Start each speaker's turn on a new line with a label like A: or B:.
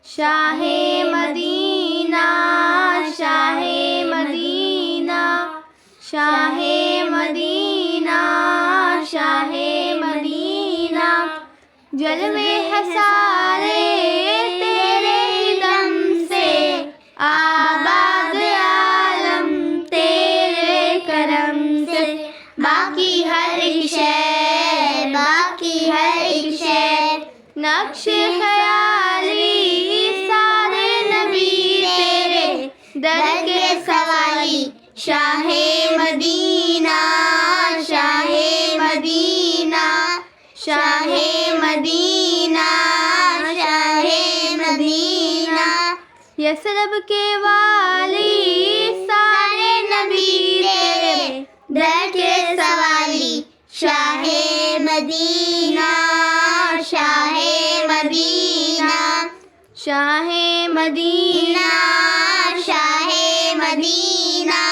A: شاہ مدینہ شاہ مدینہ شاہ مدینہ شاہ مدینہ جلوے ہے سارے تیرے دم سے آباد عالم تیرے کرم سے باقی ہر ایک شے نقش خیالی سارے نبی تیرے در کے سوالی شاہ مدینہ شاہ مدینہ شاہ مدینہ شاہ مدینہ یثرب کے والی سارے نبی تیرے در کے سوالی شاہ مدینہ شاہ مدینہ شاہ مدینہ شاہ مدینہ